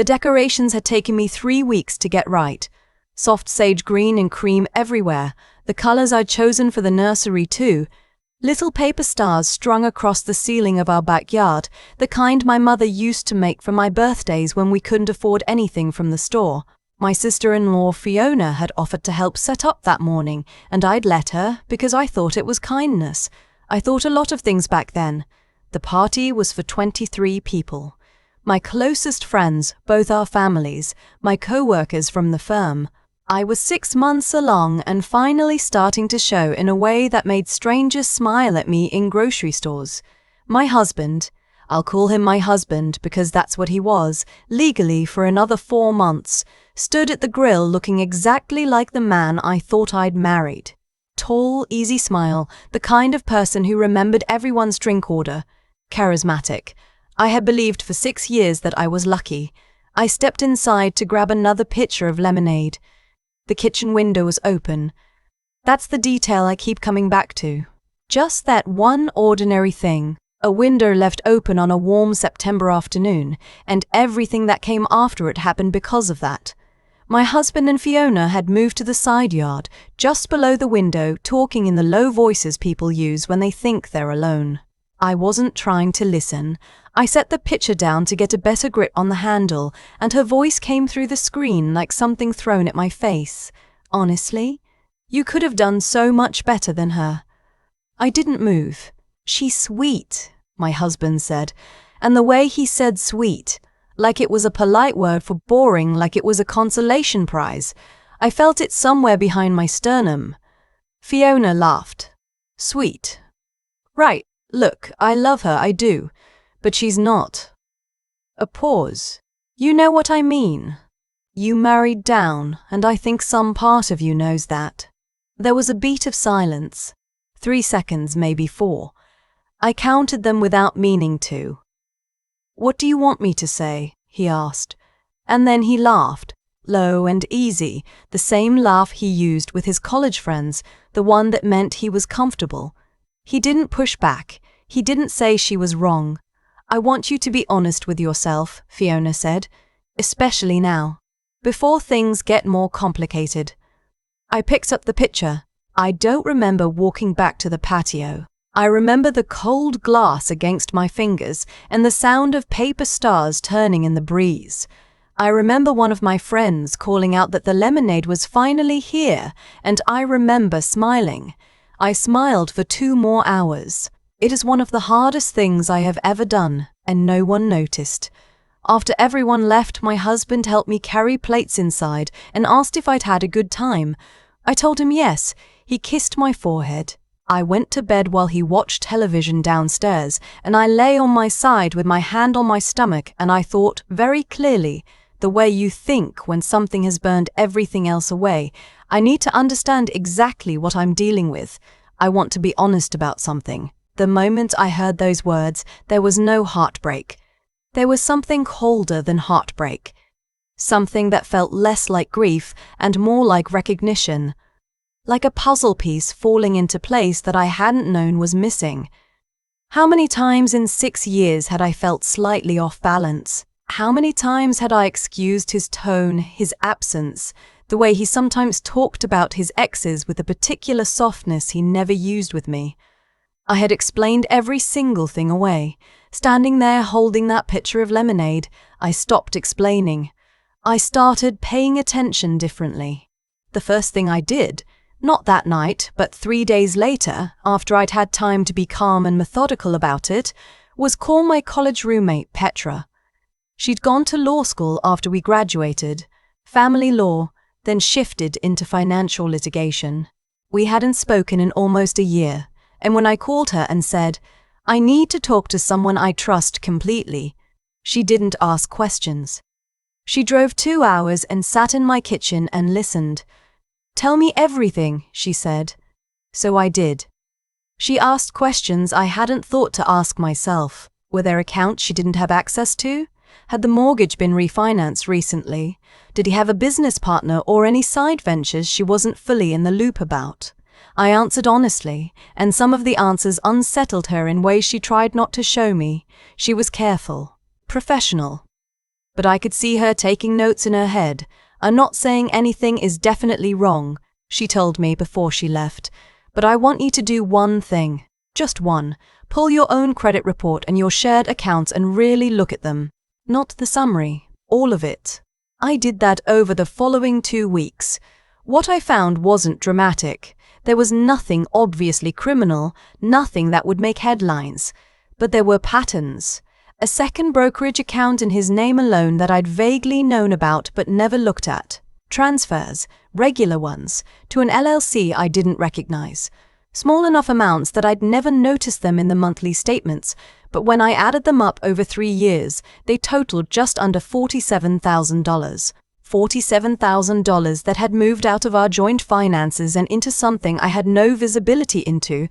The decorations had taken me 3 weeks to get right. Soft sage green and cream everywhere, the colors I'd chosen for the nursery too. Little paper stars strung across the ceiling of our backyard, the kind my mother used to make for my birthdays when we couldn't afford anything from the store. My sister-in-law Fiona had offered to help set up that morning, and I'd let her because I thought it was kindness. I thought a lot of things back then. The party was for 23 people. My closest friends, both our families, my co-workers from the firm. I was 6 months along and finally starting to show in a way that made strangers smile at me in grocery stores. My husband, I'll call him my husband because that's what he was, legally for another 4 months, stood at the grill looking exactly like the man I thought I'd married. Tall, easy smile, the kind of person who remembered everyone's drink order. Charismatic. I had believed for 6 years that I was lucky. I stepped inside to grab another pitcher of lemonade. The kitchen window was open. That's the detail I keep coming back to. Just that one ordinary thing. A window left open on a warm September afternoon, and everything that came after it happened because of that. My husband and Fiona had moved to the side yard, just below the window, talking in the low voices people use when they think they're alone. I wasn't trying to listen. I set the pitcher down to get a better grip on the handle, and her voice came through the screen like something thrown at my face. Honestly, you could have done so much better than her. I didn't move. She's sweet, my husband said, and the way he said sweet, like it was a polite word for boring, like it was a consolation prize. I felt it somewhere behind my sternum. Fiona laughed. Sweet. Right, look, I love her, I do. But she's not. A pause. You know what I mean. You married down, and I think some part of you knows that. There was a beat of silence. 3 seconds, maybe 4. I counted them without meaning to. What do you want me to say? He asked. And then he laughed, low and easy, the same laugh he used with his college friends, the one that meant he was comfortable. He didn't push back. He didn't say she was wrong. I want you to be honest with yourself, Fiona said, especially now, before things get more complicated. I picked up the pitcher. I don't remember walking back to the patio. I remember the cold glass against my fingers and the sound of paper stars turning in the breeze. I remember one of my friends calling out that the lemonade was finally here, and I remember smiling. I smiled for 2 more hours. It is one of the hardest things I have ever done, and no one noticed. After everyone left, my husband helped me carry plates inside and asked if I'd had a good time. I told him yes. He kissed my forehead. I went to bed while he watched television downstairs, and I lay on my side with my hand on my stomach, and I thought very clearly, the way you think when something has burned everything else away. I need to understand exactly what I'm dealing with. I want to be honest about something. The moment I heard those words, there was no heartbreak. There was something colder than heartbreak. Something that felt less like grief and more like recognition. Like a puzzle piece falling into place that I hadn't known was missing. How many times in 6 years had I felt slightly off balance? How many times had I excused his tone, his absence, the way he sometimes talked about his exes with a particular softness he never used with me? I had explained every single thing away. Standing there holding that pitcher of lemonade, I stopped explaining. I started paying attention differently. The first thing I did, not that night, but 3 days later, after I'd had time to be calm and methodical about it, was call my college roommate, Petra. She'd gone to law school after we graduated, family law, then shifted into financial litigation. We hadn't spoken in almost a year. And when I called her and said, I need to talk to someone I trust completely, she didn't ask questions. She drove 2 hours and sat in my kitchen and listened. Tell me everything, she said. So I did. She asked questions I hadn't thought to ask myself. Were there accounts she didn't have access to? Had the mortgage been refinanced recently? Did he have a business partner or any side ventures she wasn't fully in the loop about? I answered honestly, and some of the answers unsettled her in ways she tried not to show me. She was careful, professional. but I could see her taking notes in her head. "I'm not saying anything is definitely wrong," she told me before she left, "but I want you to do one thing. Just one. Pull your own credit report and your shared accounts and really look at them. Not the summary, all of it." I did that over the following 2 weeks. What I found wasn't dramatic. There was nothing obviously criminal, nothing that would make headlines. But there were patterns. A second brokerage account in his name alone that I'd vaguely known about but never looked at. Transfers, regular ones, to an LLC I didn't recognize. Small enough amounts that I'd never noticed them in the monthly statements, but when I added them up over 3 years, they totaled just under $47,000. $47,000 that had moved out of our joint finances and into something I had no visibility into.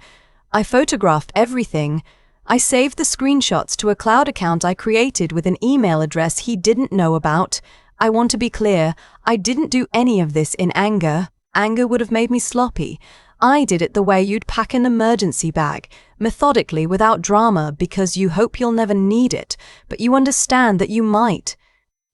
I photographed everything. I saved the screenshots to a cloud account I created with an email address he didn't know about. I want to be clear, I didn't do any of this in anger. Anger would have made me sloppy. I did it the way you'd pack an emergency bag, methodically without drama because you hope you'll never need it, but you understand that you might.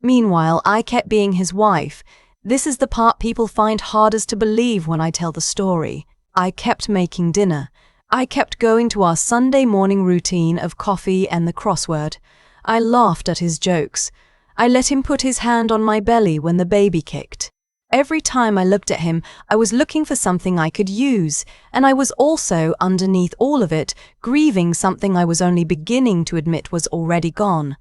Meanwhile, I kept being his wife. This is the part people find hardest to believe when I tell the story. I kept making dinner. I kept going to our Sunday morning routine of coffee and the crossword. I laughed at his jokes. I let him put his hand on my belly when the baby kicked. Every time I looked at him, I was looking for something I could use, and I was also, underneath all of it, grieving something I was only beginning to admit was already gone.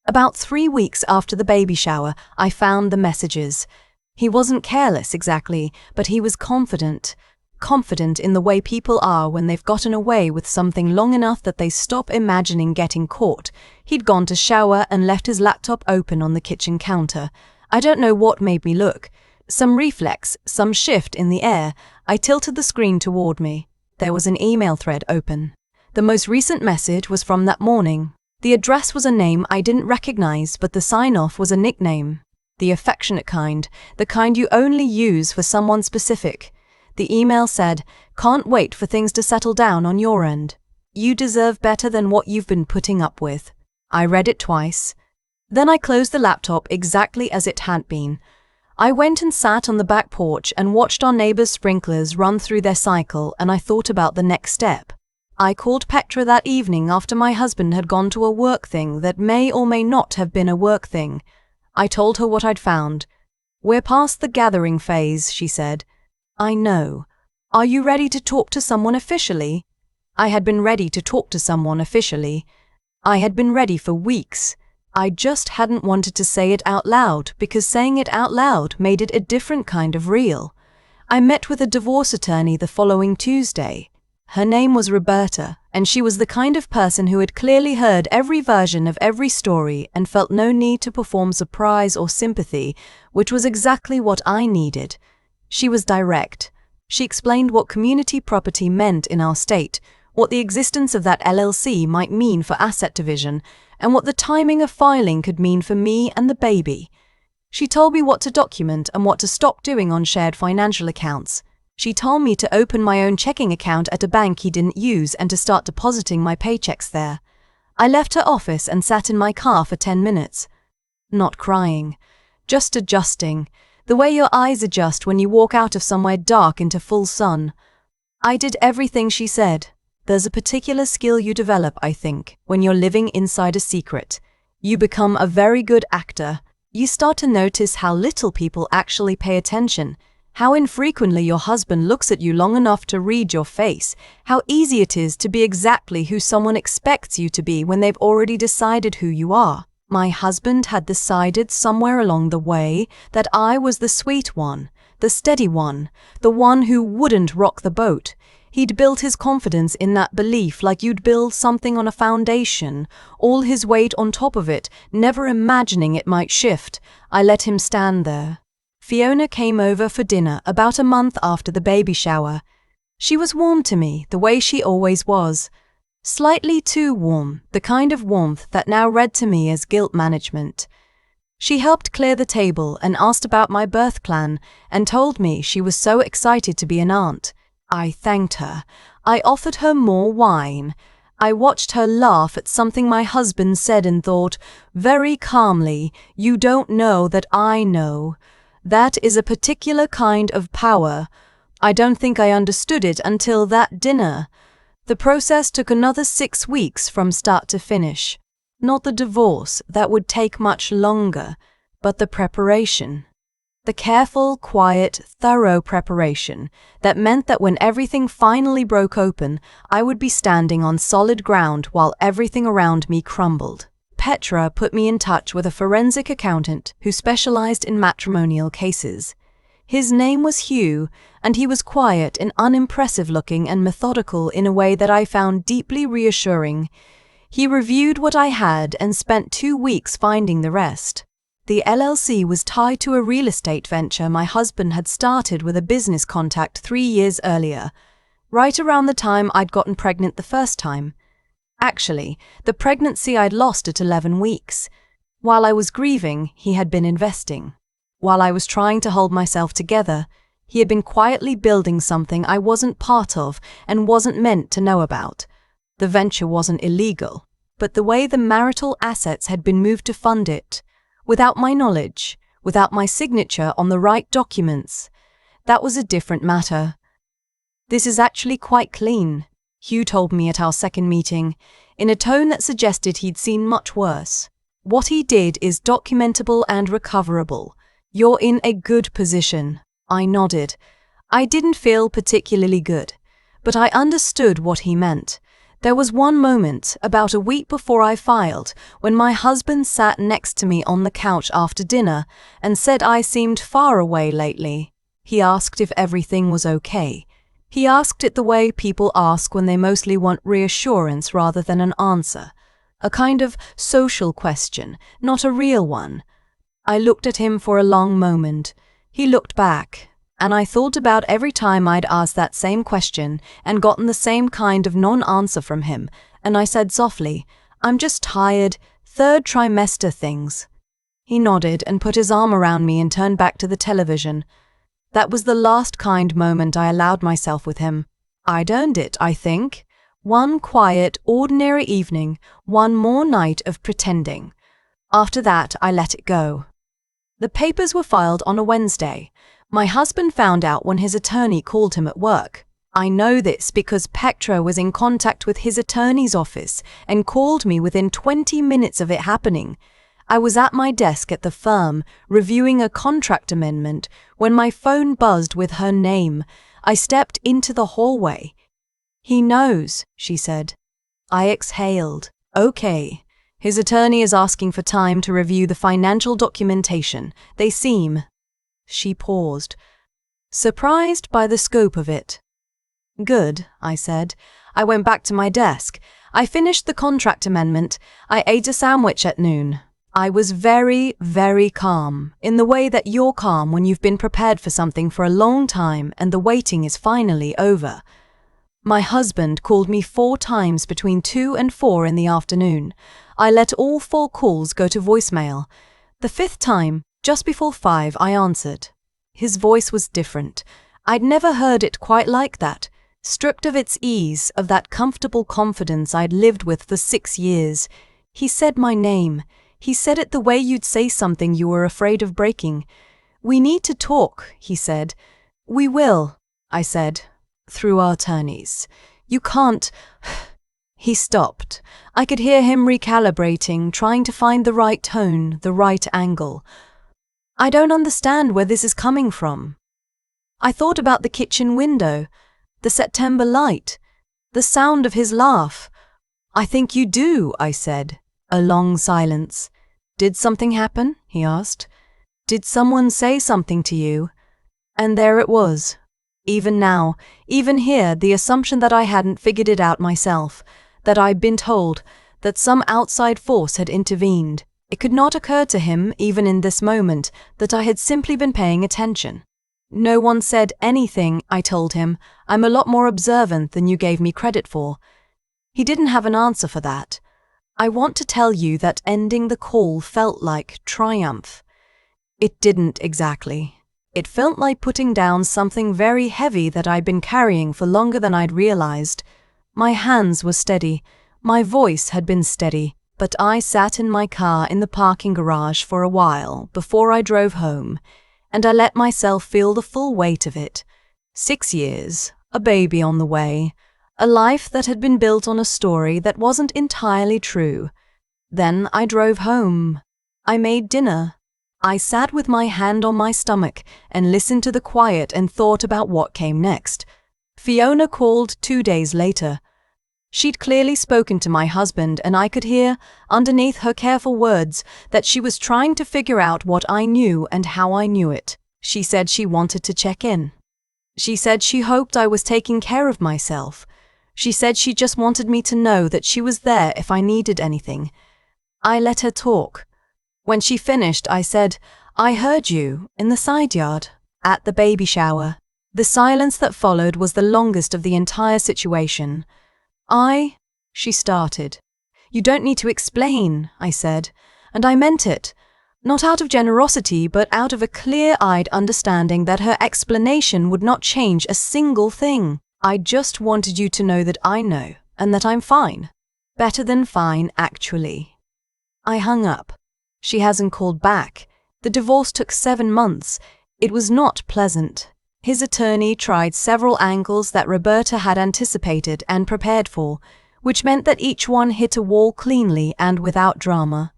About 3 weeks after the baby shower, I found the messages. He wasn't careless exactly, but he was confident. Confident in the way people are when they've gotten away with something long enough that they stop imagining getting caught. He'd gone to shower and left his laptop open on the kitchen counter. I don't know what made me look. Some reflex, some shift in the air. I tilted the screen toward me. There was an email thread open. The most recent message was from that morning. The address was a name I didn't recognize, but the sign-off was a nickname. The affectionate kind, the kind you only use for someone specific. The email said, "Can't wait for things to settle down on your end. You deserve better than what you've been putting up with." I read it twice. Then I closed the laptop exactly as it had been. I went and sat on the back porch and watched our neighbors' sprinklers run through their cycle, and I thought about the next step. I called Petra that evening after my husband had gone to a work thing that may or may not have been a work thing. I told her what I'd found. "We're past the gathering phase," she said. "I know. Are you ready to talk to someone officially?" I had been ready to talk to someone officially. I had been ready for weeks. I just hadn't wanted to say it out loud because saying it out loud made it a different kind of real. I met with a divorce attorney the following Tuesday. Her name was Roberta, and she was the kind of person who had clearly heard every version of every story and felt no need to perform surprise or sympathy, which was exactly what I needed. She was direct. She explained what community property meant in our state, what the existence of that LLC might mean for asset division, and what the timing of filing could mean for me and the baby. She told me what to document and what to stop doing on shared financial accounts. She told me to open my own checking account at a bank he didn't use and to start depositing my paychecks there. I left her office and sat in my car for 10 minutes. Not crying, just adjusting, the way your eyes adjust when you walk out of somewhere dark into full sun. I did everything she said. There's a particular skill you develop, I think, when you're living inside a secret. You become a very good actor. You start to notice how little people actually pay attention, how infrequently your husband looks at you long enough to read your face, how easy it is to be exactly who someone expects you to be when they've already decided who you are. My husband had decided somewhere along the way that I was the sweet one, the steady one, the one who wouldn't rock the boat. He'd built his confidence in that belief like you'd build something on a foundation, all his weight on top of it, never imagining it might shift. I let him stand there. Fiona came over for dinner about a month after the baby shower. She was warm to me, the way she always was. Slightly too warm, the kind of warmth that now read to me as guilt management. She helped clear the table and asked about my birth plan and told me she was so excited to be an aunt. I thanked her. I offered her more wine. I watched her laugh at something my husband said and thought, very calmly, "You don't know that I know. That is a particular kind of power. I don't think I understood it until that dinner." The process took another 6 weeks from start to finish. Not the divorce, that would take much longer, but the preparation. The careful, quiet, thorough preparation that meant that when everything finally broke open, I would be standing on solid ground while everything around me crumbled. Petra put me in touch with a forensic accountant who specialized in matrimonial cases. His name was Hugh, and he was quiet and unimpressive-looking and methodical in a way that I found deeply reassuring. He reviewed what I had and spent 2 weeks finding the rest. The LLC was tied to a real estate venture my husband had started with a business contact 3 years earlier, right around the time I'd gotten pregnant the first time. Actually, the pregnancy I'd lost at 11 weeks. While I was grieving, he had been investing. While I was trying to hold myself together, he had been quietly building something I wasn't part of and wasn't meant to know about. The venture wasn't illegal, but the way the marital assets had been moved to fund it, without my knowledge, without my signature on the right documents, that was a different matter. "This is actually quite clean," Hugh told me at our second meeting, in a tone that suggested he'd seen much worse. "What he did is documentable and recoverable. You're in a good position." I nodded. I didn't feel particularly good, but I understood what he meant. There was one moment, about a week before I filed, when my husband sat next to me on the couch after dinner and said I seemed far away lately. He asked if everything was okay. He asked it the way people ask when they mostly want reassurance rather than an answer. A kind of social question, not a real one. I looked at him for a long moment. He looked back, and I thought about every time I'd asked that same question and gotten the same kind of non-answer from him, and I said softly, "I'm just tired, 3rd trimester things." He nodded and put his arm around me and turned back to the television. That was the last kind moment I allowed myself with him. I'd earned it, I think. One quiet, ordinary evening, one more night of pretending. After that, I let it go. The papers were filed on a Wednesday. My husband found out when his attorney called him at work. I know this because Petra was in contact with his attorney's office and called me within 20 minutes of it happening. I was at my desk at the firm, reviewing a contract amendment, when my phone buzzed with her name. I stepped into the hallway. "He knows," she said. I exhaled. "Okay. His attorney is asking for time to review the financial documentation. They seem..." She paused, surprised by the scope of it. "Good," I said. I went back to my desk. I finished the contract amendment. I ate a sandwich at noon. I was very, very calm, in the way that you're calm when you've been prepared for something for a long time and the waiting is finally over. My husband called me 4 times between 2 and 4 in the afternoon. I let all 4 calls go to voicemail. The 5th time, just before 5, I answered. His voice was different. I'd never heard it quite like that, stripped of its ease, of that comfortable confidence I'd lived with for 6 years. He said my name. He said it the way you'd say something you were afraid of breaking. "We need to talk," he said. "We will," I said, "through our attorneys. You can't..." He stopped. I could hear him recalibrating, trying to find the right tone, the right angle. "I don't understand where this is coming from." I thought about the kitchen window, the September light, the sound of his laugh. "I think you do," I said. A long silence. "Did something happen?" he asked. "Did someone say something to you?" And there it was. Even now, even here, the assumption that I hadn't figured it out myself, that I'd been told, that some outside force had intervened. It could not occur to him, even in this moment, that I had simply been paying attention. "No one said anything," I told him. "I'm a lot more observant than you gave me credit for." He didn't have an answer for that. I want to tell you that ending the call felt like triumph. It didn't exactly. It felt like putting down something very heavy that I'd been carrying for longer than I'd realized. My hands were steady. My voice had been steady, but I sat in my car in the parking garage for a while before I drove home, and I let myself feel the full weight of it. 6 years, a baby on the way, a life that had been built on a story that wasn't entirely true. Then I drove home. I made dinner. I sat with my hand on my stomach and listened to the quiet and thought about what came next. Fiona called 2 days later. She'd clearly spoken to my husband, and I could hear, underneath her careful words, that she was trying to figure out what I knew and how I knew it. She said she wanted to check in. She said she hoped I was taking care of myself. She said she just wanted me to know that she was there if I needed anything. I let her talk. When she finished, I said, "I heard you, in the side yard, at the baby shower." The silence that followed was the longest of the entire situation. She started. "You don't need to explain," I said, and I meant it. Not out of generosity, but out of a clear-eyed understanding that her explanation would not change a single thing. "I just wanted you to know that I know, and that I'm fine. Better than fine, actually." I hung up. She hasn't called back. The divorce took 7 months. It was not pleasant. His attorney tried several angles that Roberta had anticipated and prepared for, which meant that each one hit a wall cleanly and without drama.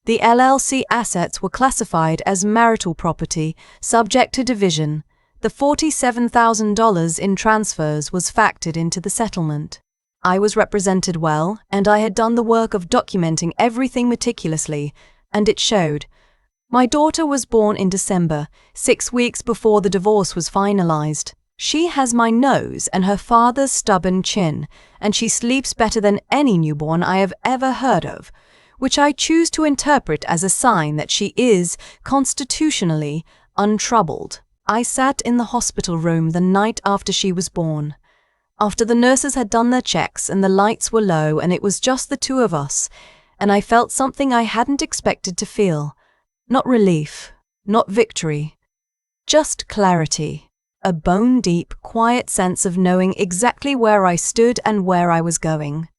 The LLC assets were classified as marital property, subject to division. The $47,000 in transfers was factored into the settlement. I was represented well, and I had done the work of documenting everything meticulously, and it showed. My daughter was born in December, 6 weeks before the divorce was finalized. She has my nose and her father's stubborn chin, and she sleeps better than any newborn I have ever heard of, which I choose to interpret as a sign that she is, constitutionally, untroubled. I sat in the hospital room the night after she was born. After the nurses had done their checks and the lights were low and it was just the two of us, and I felt something I hadn't expected to feel. Not relief, not victory, just clarity. A bone-deep, quiet sense of knowing exactly where I stood and where I was going.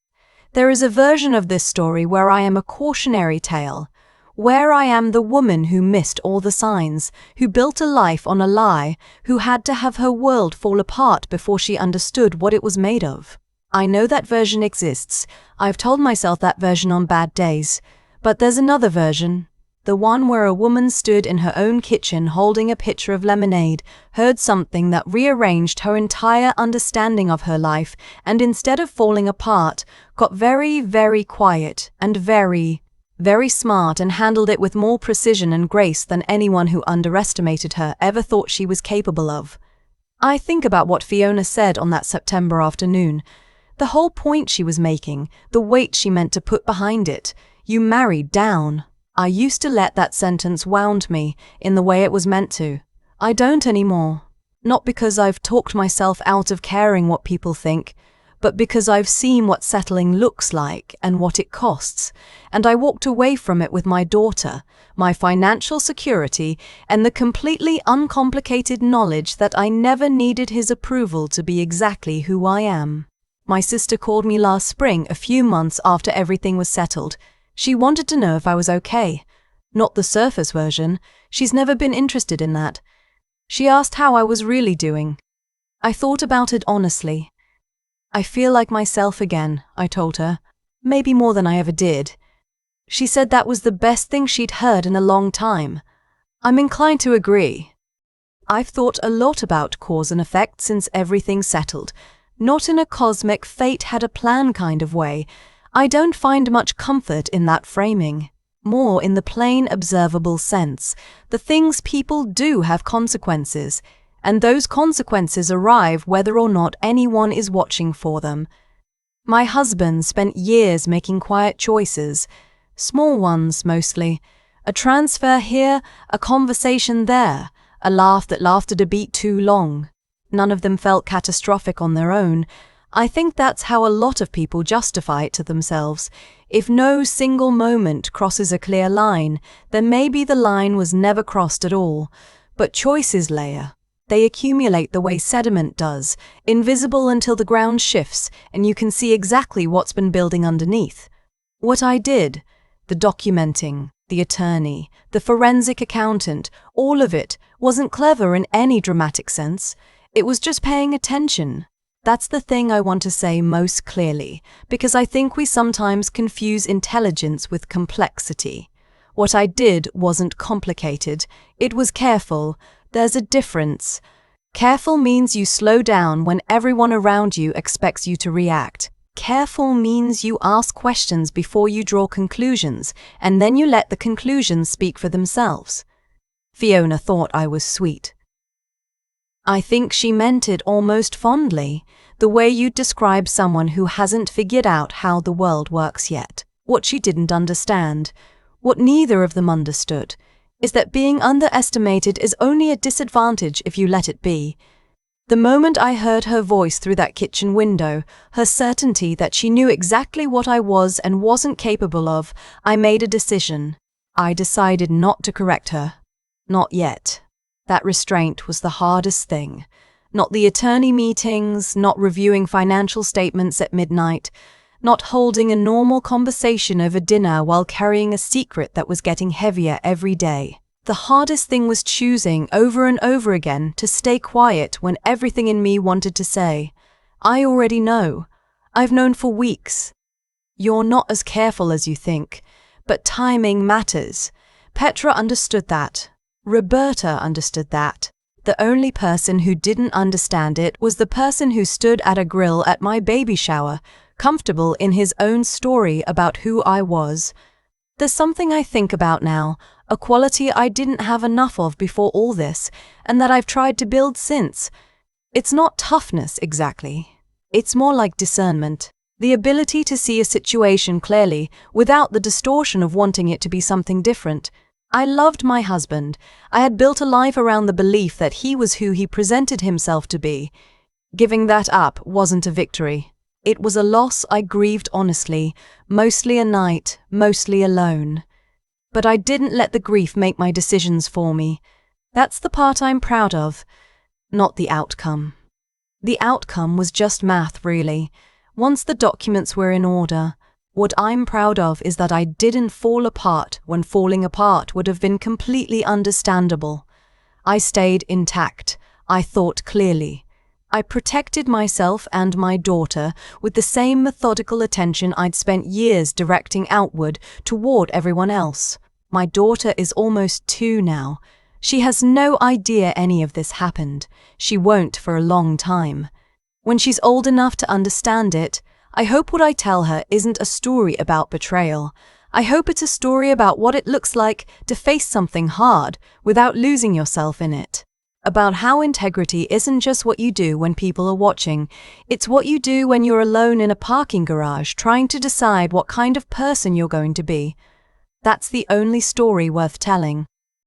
There is a version of this story where I am a cautionary tale, where I am the woman who missed all the signs, who built a life on a lie, who had to have her world fall apart before she understood what it was made of. I know that version exists. I've told myself that version on bad days. But there's another version. The one where a woman stood in her own kitchen holding a pitcher of lemonade, heard something that rearranged her entire understanding of her life, and instead of falling apart, got very, very quiet and very, very smart and handled it with more precision and grace than anyone who underestimated her ever thought she was capable of. I think about what Fiona said on that September afternoon. The whole point she was making, the weight she meant to put behind it. You married down. I used to let that sentence wound me in the way it was meant to. I don't anymore. Not because I've talked myself out of caring what people think, but because I've seen what settling looks like and what it costs, and I walked away from it with my daughter, my financial security, and the completely uncomplicated knowledge that I never needed his approval to be exactly who I am. My sister called me last spring, a few months after everything was settled. She wanted to know if I was okay. Not the surface version. She's never been interested in that. She asked how I was really doing. I thought about it honestly. "I feel like myself again," I told her. Maybe more than I ever did. She said that was the best thing she'd heard in a long time. I'm inclined to agree. I've thought a lot about cause and effect since everything settled. Not in a cosmic fate had a plan kind of way. I don't find much comfort in that framing. More in the plain observable sense. The things people do have consequences, and those consequences arrive whether or not anyone is watching for them. My husband spent years making quiet choices, small ones mostly. A transfer here, a conversation there, a laugh that lasted a beat too long. None of them felt catastrophic on their own. I think that's how a lot of people justify it to themselves. If no single moment crosses a clear line, then maybe the line was never crossed at all. But choices layer. They accumulate the way sediment does, invisible until the ground shifts and you can see exactly what's been building underneath. What I did, the documenting, the attorney, the forensic accountant, all of it wasn't clever in any dramatic sense. It was just paying attention. That's the thing I want to say most clearly, because I think we sometimes confuse intelligence with complexity. What I did wasn't complicated, it was careful. There's a difference. Careful means you slow down when everyone around you expects you to react. Careful means you ask questions before you draw conclusions, and then you let the conclusions speak for themselves. Fiona thought I was sweet. I think she meant it almost fondly, the way you'd describe someone who hasn't figured out how the world works yet. What she didn't understand, what neither of them understood, is that being underestimated is only a disadvantage if you let it be. The moment I heard her voice through that kitchen window, her certainty that she knew exactly what I was and wasn't capable of, I made a decision. I decided not to correct her. Not yet. That restraint was the hardest thing. Not the attorney meetings, not reviewing financial statements at midnight, not holding a normal conversation over dinner while carrying a secret that was getting heavier every day. The hardest thing was choosing over and over again to stay quiet when everything in me wanted to say, I already know. I've known for weeks. You're not as careful as you think, but timing matters. Petra understood that. Roberta understood that. The only person who didn't understand it was the person who stood at a grill at my baby shower, comfortable in his own story about who I was. There's something I think about now, a quality I didn't have enough of before all this, and that I've tried to build since. It's not toughness exactly. It's more like discernment. The ability to see a situation clearly without the distortion of wanting it to be something different. I loved my husband. I had built a life around the belief that he was who he presented himself to be. Giving that up wasn't a victory. It was a loss I grieved honestly, mostly a night, mostly alone. But I didn't let the grief make my decisions for me. That's the part I'm proud of, not the outcome. The outcome was just math, really. Once the documents were in order, what I'm proud of is that I didn't fall apart when falling apart would have been completely understandable. I stayed intact. I thought clearly. I protected myself and my daughter with the same methodical attention I'd spent years directing outward toward everyone else. My daughter is almost 2 now. She has no idea any of this happened. She won't for a long time. When she's old enough to understand it, I hope what I tell her isn't a story about betrayal. I hope it's a story about what it looks like to face something hard without losing yourself in it. About how integrity isn't just what you do when people are watching, it's what you do when you're alone in a parking garage trying to decide what kind of person you're going to be. That's the only story worth telling.